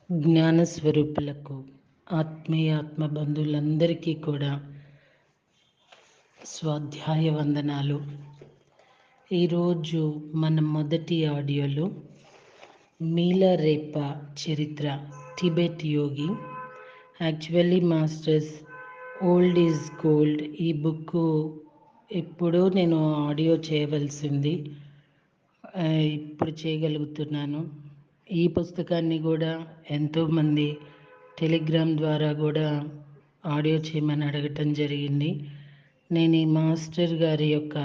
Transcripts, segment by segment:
జ్ఞాన స్వరూపులకు ఆత్మ బంధువులందరికీ కూడా స్వాధ్యాయ వందనాలు. ఈరోజు మన మొదటి ఆడియోలో మీలారేపా చరిత్ర Tibet Yogi. Actually masters old is gold ఈ బుక్ ఎప్పుడో నేను ఆడియో చేయవలసింది, ఇప్పుడు చేయగలుగుతున్నాను. ఈ పుస్తకాన్ని కూడా ఎంతోమంది టెలిగ్రామ్ ద్వారా కూడా ఆడియో చేయమని అడగటం జరిగింది. నేను ఈ మాస్టర్ గారి యొక్క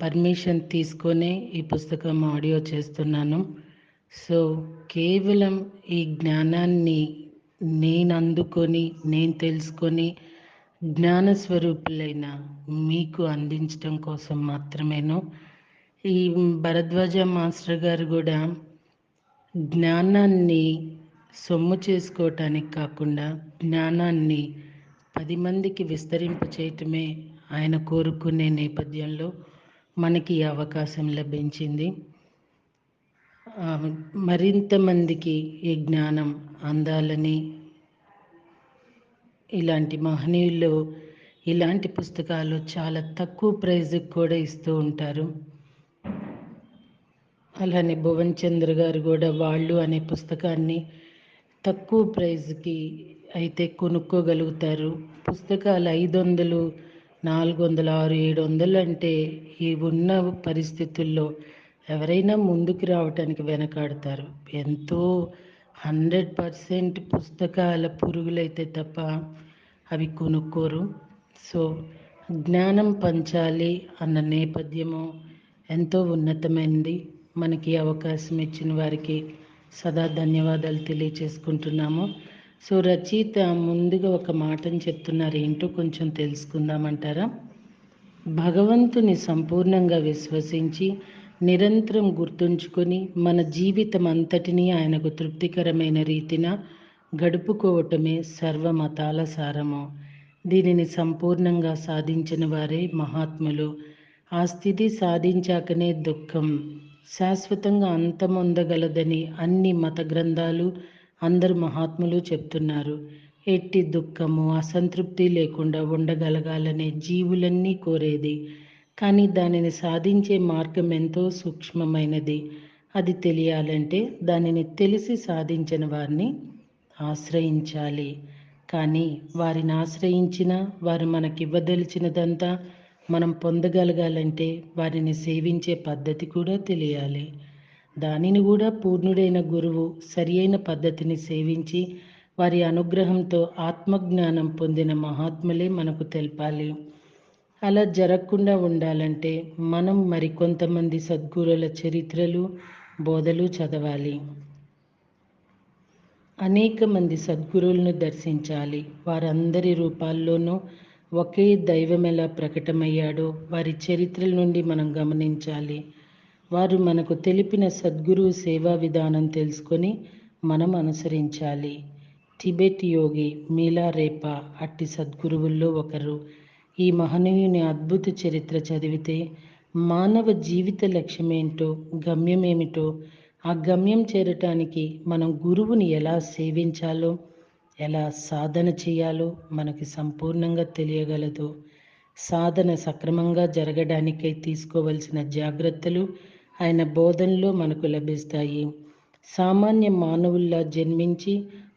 పర్మిషన్ తీసుకొని ఈ పుస్తకం ఆడియో చేస్తున్నాను. సో కేవలం ఈ జ్ఞానాన్ని నేను అందుకొని నేను తెలుసుకొని జ్ఞాన స్వరూపులైన మీకు అందించడం కోసం మాత్రమేను. ఈ భరద్వాజ మాస్టర్ గారు కూడా జ్ఞానాన్ని సొమ్ము చేసుకోవటానికి కాకుండా జ్ఞానాన్ని 10 మందికి విస్తరింప చేయటమే ఆయన కోరుకునే నేపథ్యంలో మనకి ఈ అవకాశం లభించింది. మరింత మందికి ఈ జ్ఞానం అందాలని ఇలాంటి మహనీయులు ఇలాంటి పుస్తకాలు చాలా తక్కువ ప్రైజ్కి కూడా ఇస్తూ ఉంటారు. అలానే భువన్ చంద్ర గారు కూడా వాళ్ళు అనే పుస్తకాన్ని తక్కువ ప్రైజ్కి అయితే కొనుక్కోగలుగుతారు. పుస్తకాలు 500, 400, 600, 700 అంటే ఈ ఉన్న పరిస్థితుల్లో ఎవరైనా ముందుకు రావటానికి వెనకాడతారు. ఎంతో 100% పుస్తకాల పురుగులైతే తప్ప అవి కొనుక్కోరు. సో జ్ఞానం పంచాలి అన్న నేపథ్యము ఎంతో ఉన్నతమైనది. మనకి అవకాశం ఇచ్చిన వారికి సదా ధన్యవాదాలు తెలియచేసుకుంటున్నాము. సో రచయిత ముందుగా ఒక మాటను చెప్తున్నారు, ఏంటో కొంచెం తెలుసుకుందామంటారా? భగవంతుని సంపూర్ణంగా విశ్వసించి నిరంతరం గుర్తుంచుకొని మన జీవితం అంతటినీ ఆయనకు తృప్తికరమైన రీతిన గడుపుకోవటమే సర్వమతాల సారము. దీనిని సంపూర్ణంగా సాధించిన వారే మహాత్ములు. ఆ స్థితి సాధించాకనే దుఃఖం శాశ్వతంగా అంతమొందగలదని అన్ని మత గ్రంథాలు అందరు మహాత్ములు చెప్తున్నారు. ఎట్టి దుఃఖము అసంతృప్తి లేకుండా ఉండగలగాలనే జీవులన్నీ కోరేది. కానీ దానిని సాధించే మార్గం ఎంతో సూక్ష్మమైనది. అది తెలియాలంటే దానిని తెలిసి సాధించిన వారిని ఆశ్రయించాలి. కానీ వారిని ఆశ్రయించిన వారు మనకివ్వదలిచినదంతా మనం పొందగలగాలంటే వారిని సేవించే పద్ధతి కూడా తెలియాలి. దానిని కూడా పూర్ణుడైన గురువు సరి అయిన పద్ధతిని సేవించి వారి అనుగ్రహంతో ఆత్మజ్ఞానం పొందిన మహాత్ములే మనకు తెలపాలి. అలా జరగకుండా ఉండాలంటే మనం మరికొంతమంది సద్గురుల చరిత్రలు బోధలు చదవాలి. అనేక మంది సద్గురువులను దర్శించాలి. వారందరి రూపాల్లోనూ ఒకే దైవం ఎలా ప్రకటమయ్యాడో వారి చరిత్రల నుండి మనం గమనించాలి. వారు మనకు తెలిపిన సద్గురువు సేవా విధానం తెలుసుకొని మనం అనుసరించాలి. టిబెట్ యోగి మీలారేపా అట్టి సద్గురువుల్లో ఒకరు. ఈ మహనీయుని అద్భుత చరిత్ర చదివితే మానవ జీవిత లక్ష్యమేంటో గమ్యమేమిటో ఆ గమ్యం చేరటానికి మనం గురువుని ఎలా సేవించాలో ఎలా సాధన చేయాలో మనకి సంపూర్ణంగా తెలియగలదు. సాధన సక్రమంగా జరగడానికై తీసుకోవలసిన జాగ్రత్తలు ఆయన బోధనలో మనకు లభిస్తాయి. సామాన్య మానవుల్లా జన్మించి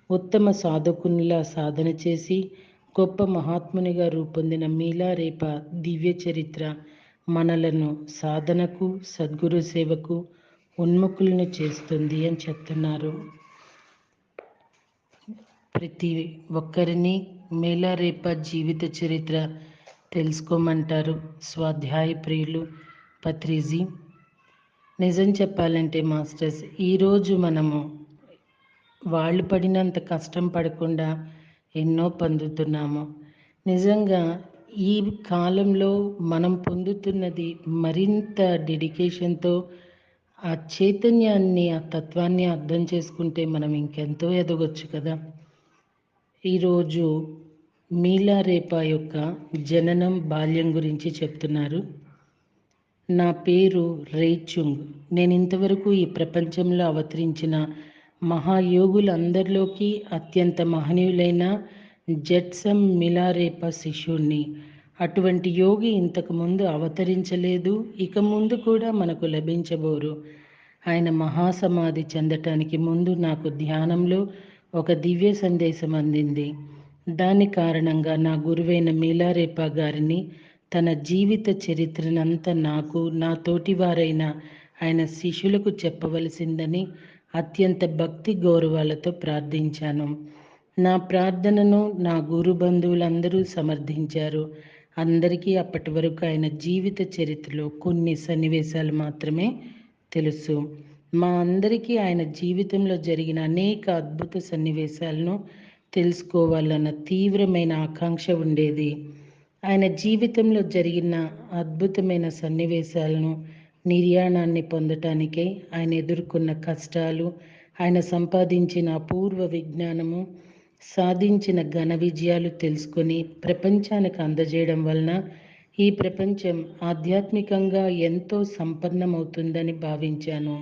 ఉత్తమ సాధకునిలా సాధన చేసి గొప్ప మహాత్మునిగా రూపొందిన మీలారేపా దివ్య చరిత్ర మనలను సాధనకు సద్గురు సేవకు ఉన్ముఖులను చేస్తుంది అని చెప్తున్నారు. ప్రతి ఒక్కరిని మీలారేపా జీవిత చరిత్ర తెలుసుకోమంటారు స్వాధ్యాయ ప్రియులు పత్రిజీ. నిజం చెప్పాలంటే మాస్టర్స్ ఈరోజు మనము వాళ్ళు పడినంత కష్టం పడకుండా ఎన్నో పొందుతున్నాము. నిజంగా ఈ కాలంలో మనం పొందుతున్నది మరింత డెడికేషన్తో ఆ చైతన్యాన్ని ఆ తత్వాన్ని అర్థం చేసుకుంటే మనం ఇంకెంతో ఎదగొచ్చు కదా. ఈరోజు మీలారేపా యొక్క జననం బాల్యం గురించి చెప్తున్నారు. నా పేరు రేచుంగ్. నేను ఇంతవరకు ఈ ప్రపంచంలో అవతరించిన మహాయోగులందరిలోకి అత్యంత మహనీయులైన జెట్సన్ మిలారేపా శిష్యుణ్ణి. అటువంటి యోగి ఇంతకు ముందు అవతరించలేదు, ఇక ముందు కూడా మనకు లభించబోరు. ఆయన మహాసమాధి చెందటానికి ముందు నాకు ధ్యానంలో ఒక దివ్య సందేశం అందింది. దాని కారణంగా నా గురువైన మీలారేపా గారిని తన జీవిత చరిత్రనంతా నాకు, నా తోటివారైన ఆయన శిష్యులకు చెప్పవలసిందని అత్యంత భక్తి గౌరవాలతో ప్రార్థించాను. నా ప్రార్థనను నా గురు బంధువులందరూ సమర్థించారు. అందరికీ అప్పటి వరకు ఆయన జీవిత చరిత్రలో కొన్ని సన్నివేశాలు మాత్రమే తెలుసు. మా అందరికీ ఆయన జీవితంలో జరిగిన అనేక అద్భుత సన్నివేశాలను తెలుసుకోవాలన్న తీవ్రమైన ఆకాంక్ష ఉండేది. ఆయన జీవితంలో జరిగిన అద్భుతమైన సన్నివేశాలను, నిర్యాణాన్ని పొందటానికై ఆయన ఎదుర్కొన్న కష్టాలు, ఆయన సంపాదించిన అపూర్వ విజ్ఞానము, సాధించిన ఘన విజయాలు తెలుసుకొని ప్రపంచానికి అందజేయడం వలన ఈ ప్రపంచం ఆధ్యాత్మికంగా ఎంతో సంపన్నమవుతుందని భావించాను.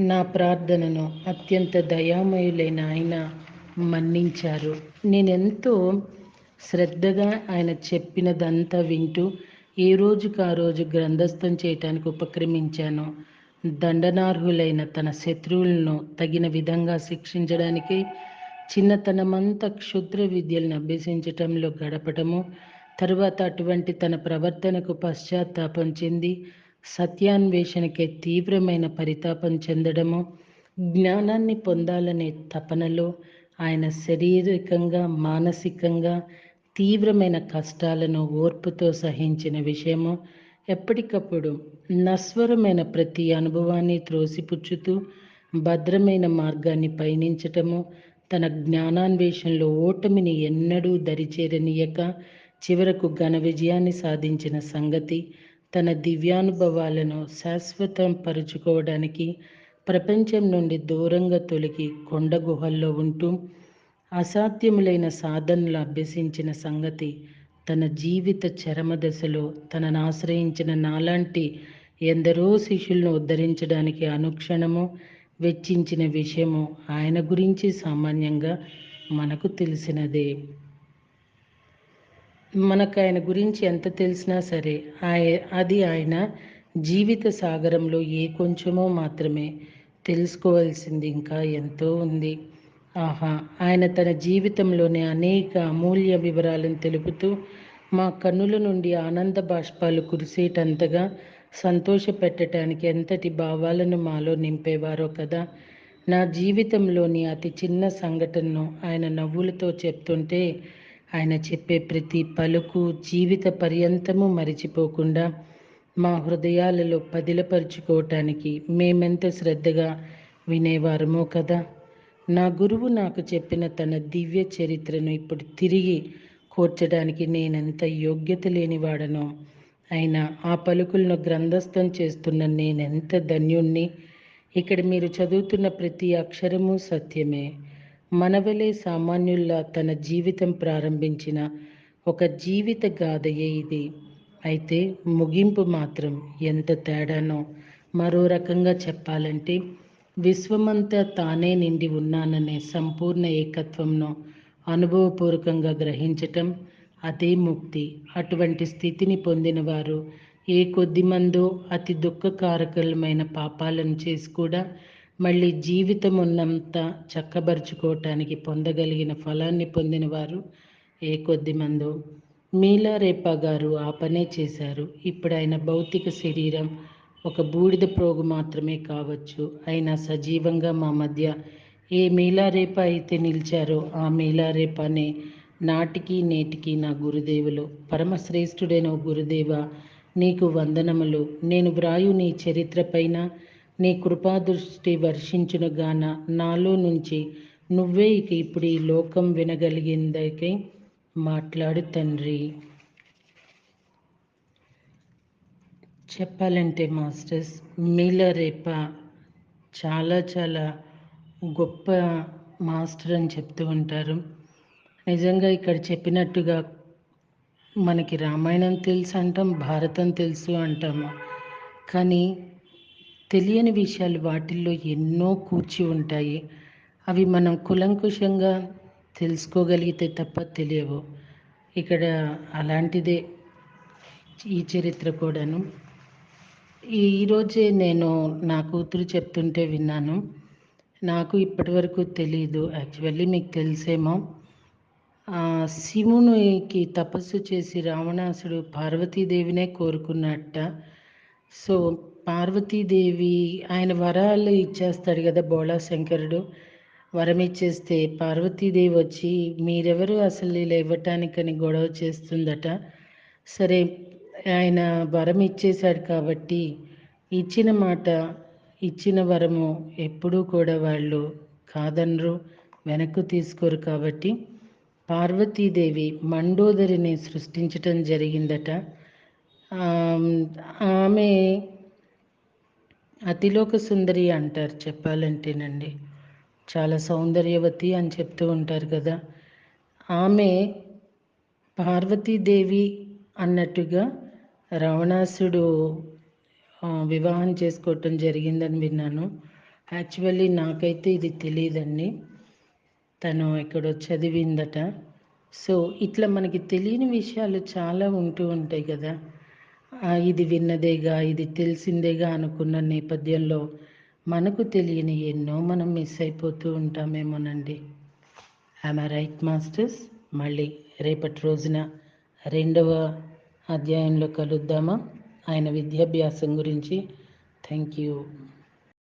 నా ప్రార్థనను అత్యంత దయామయులైన ఆయన మన్నించారు. నేనెంతో శ్రద్ధగా ఆయన చెప్పినదంతా వింటూ ఏ రోజుకు ఆ రోజు గ్రంథస్థం చేయటానికి ఉపక్రమించాను. దండనార్హులైన తన శత్రువులను తగిన విధంగా శిక్షించడానికి చిన్నతనమంతా క్షుద్ర విద్యలను అభ్యసించటంలో గడపటము, తరువాత అటువంటి తన ప్రవర్తనకు పశ్చాత్తాపం చెంది సత్యాన్వేషణకే తీవ్రమైన పరితాపం చెందడము, జ్ఞానాన్ని పొందాలనే తపనలో ఆయన శారీరకంగా, మానసికంగా తీవ్రమైన కష్టాలను ఓర్పుతో సహించిన విషయము, ఎప్పటికప్పుడు నశ్వరమైన ప్రతి అనుభవాన్ని త్రోసిపుచ్చుతూ భద్రమైన మార్గాన్ని పయనించటము, తన జ్ఞానాన్వేషణలో ఓటమిని ఎన్నడూ దరిచేరనీయక చివరకు ఘన విజయాన్ని సాధించిన సంగతి, తన దివ్యానుభవాలను శాశ్వతం పరుచుకోవడానికి ప్రపంచం నుండి దూరంగా తొలగి కొండ గుహల్లో ఉంటూ అసాధ్యములైన సాధనలు అభ్యసించిన సంగతి, తన జీవిత చరమ దశలో తనను ఆశ్రయించిన నాలాంటి ఎందరో శిష్యులను ఉద్ధరించడానికి అనుక్షణము వెచ్చించిన విషయము ఆయన గురించి సామాన్యంగా మనకు తెలిసినదే. మనకు ఆయన గురించి ఎంత తెలిసినా సరే అది ఆయన జీవిత సాగరంలో ఏ కొంచెమో మాత్రమే. తెలుసుకోవాల్సింది ఇంకా ఎంతో ఉంది. ఆహా! ఆయన తన జీవితంలోని అనేక అమూల్య వివరాలను తెలుపుతూ మా కన్నుల నుండి ఆనంద బాష్పాలు కురిసేటంతగా సంతోషపెట్టడానికి ఎంతటి భావాలను మాలో నింపేవారో కదా. నా జీవితంలోని అతి చిన్న సంఘటనను ఆయన నవ్వులతో చెప్తుంటే ఆయన చెప్పే ప్రతి పలుకు జీవిత పర్యంతము మరిచిపోకుండా మా హృదయాలలో పదిలపరుచుకోవటానికి మేమెంత శ్రద్ధగా వినేవారమో కదా. నా గురువు నాకు చెప్పిన తన దివ్య చరిత్రను ఇప్పుడు తిరిగి కూర్చడానికి నేనెంత యోగ్యత లేనివాడనో, అయినా ఆ పలుకులను గ్రంథస్థం చేస్తున్న నేనెంత ధన్యుణ్ణి. ఇక్కడ మీరు చదువుతున్న ప్రతి అక్షరము సత్యమే. మనవలే సామాన్యుల్లా తన జీవితం ప్రారంభించిన ఒక జీవిత గాథయే ఇది. అయితే ముగింపు మాత్రం ఎంత తేడానో. మరో రకంగా చెప్పాలంటే విశ్వమంతా తానే నిండి ఉన్నాననే సంపూర్ణ ఏకత్వంను అనుభవపూర్వకంగా గ్రహించటం, అదే ముక్తి. అటువంటి స్థితిని పొందిన వారు ఏ కొద్దిమందో అతి దుఃఖకారకమైన పాపాలను చేసి కూడా మళ్ళీ జీవితం ఉన్నంత చక్కబరుచుకోవటానికి పొందగలిగిన ఫలాన్ని పొందిన వారు ఏ కొద్దిమందో. మీలారేపా గారు ఆ పనే చేశారు. ఇప్పుడు ఆయన భౌతిక శరీరం ఒక బూడిద ప్రోగు మాత్రమే కావచ్చు, అయినా సజీవంగా మా మధ్య ఏ మీలారేపా అయితే నిలిచారో ఆ మీలారేపానే నాటికి నేటికి నా గురుదేవులు. పరమశ్రేష్ఠుడైన గురుదేవ, నీకు వందనములు. నేను వ్రాయు నీ చరిత్ర పైన నీ కృపాదృష్టి వర్షించునుగాన. నాలో నుంచి నువ్వే ఇక ఇప్పుడు ఈ లోకం వినగలిగిందకై మాట్లాడు తండ్రి. చెప్పాలంటే మాస్టర్స్, మీలారేపా చాలా చాలా గొప్ప మాస్టర్ అని చెప్తూ ఉంటారు. నిజంగా ఇక్కడ చెప్పినట్టుగా మనకి రామాయణం తెలుసు అంటాం, భారతం తెలుసు అంటాము. కానీ తెలియని విషయాలు వాటిల్లో ఎన్నో కూర్చి ఉంటాయి. అవి మనం కులంకుషంగా తెలుసుకోగలిగితే తప్ప తెలియవు. ఇక్కడ అలాంటిదే ఈ చరిత్ర కూడాను. ఈరోజే నేను నా కూతురు చెప్తుంటే విన్నాను. నాకు ఇప్పటివరకు తెలీదు. యాక్చువల్లీ మీకు తెలిసేమో, శివునికి తపస్సు చేసి రావణాసుడు పార్వతీదేవినే కోరుకున్నట్ట. సో పార్వతీదేవి ఆయన వరాలు ఇచ్చేస్తాడు కదా బోళా శంకరుడు. వరం ఇచ్చేస్తే పార్వతీదేవి వచ్చి మీరెవరు అసలు ఇలా ఇవ్వటానికని గొడవ చేస్తుందట. సరే ఆయన వరం ఇచ్చేశాడు కాబట్టి ఇచ్చిన మాట ఇచ్చిన వరము ఎప్పుడూ కూడా వాళ్ళు కాదనరు, వెనక్కు తీసుకోరు. కాబట్టి పార్వతీదేవి మండోదరిని సృష్టించటం జరిగిందట. ఆమె అతిలోక సుందరి అంటారు చెప్పాలంటేనండి. చాలా సౌందర్యవతి అని చెప్తూ ఉంటారు కదా. ఆమె పార్వతీదేవి అన్నట్టుగా రావణాసుడు వివాహం చేసుకోవటం జరిగిందని విన్నాను. యాక్చువల్లీ నాకైతే ఇది తెలియదండి. తను ఎక్కడో చదివిందట. సో ఇట్లా మనకి తెలియని విషయాలు చాలా ఉంటూ ఉంటాయి కదా. ఇది విన్నదేగా, ఇది తెలిసిందేగా అనుకున్న నేపథ్యంలో మనకు తెలియని ఎన్నో మనం మిస్ అయిపోతూ ఉంటామేమోనండి. I right masters? మళ్ళీ రేపటి రోజున 2వ అధ్యాయంలో కలుద్దామా ఆయన విద్యాభ్యాసం గురించి. Thank you.